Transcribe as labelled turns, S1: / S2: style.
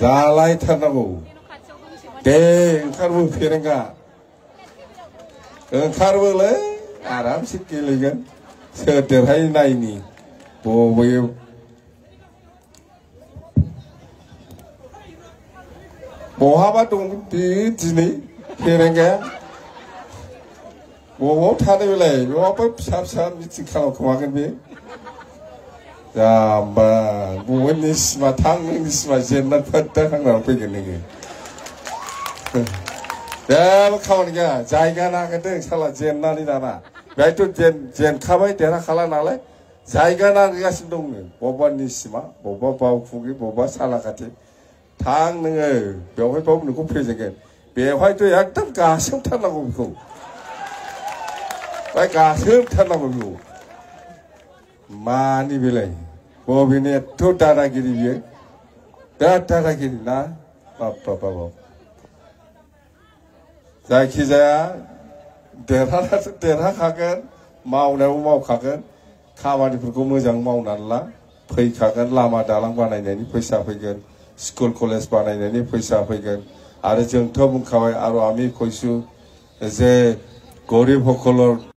S1: जालायथारनांगौ दे ओंखारबो फेरेंगा ओंखारबोलै आरामसे गेलेगोन सोर देरहायो नायनि बबे बहाबा दं बे दिनै फेरेंगाया बबाव थानो बेलाय बहाबा फिसा फिसा मिटिं खालामखोमागोन बे जाम्बा बबेनि सिमा थां नोंनि सिमा जेननानै फोद्दा थांनानै फैगोन नोङो जेबो खामानि गैया जायगा नागिरदों साला जेननानै दाना बेहायथ' जेनखाबाय देरहाखाला नालाय जायगा नागिरगासिनो दं नो बबेबा निसिमा बबेबा बावखुंग्रि बबेबा सालाकाथि थां नोङो बेवहाय बाव नोंखौ फेजेनगोन बेवहायथ' एकदम गासोमथारनांगौ बेखौ बाय गासोमथारनांगौ बेखौ मानि बेलाय बबेनि एथ' दादागिरि बियो बिराद दादागिरि ना बाब जायखिजाया देरहाखागोन मावनायाव मावखागोन खामानिफोरखौ मोजां मावनानै ला फैखागोन लामा दालां बानायनायनि फैसा फैगोन स्कुल कलेज बानायनायनि फैसा फैगोन आरो जोंथ' बुंखाबाय आरो आमी কৈছো जे गरिब সকলৰ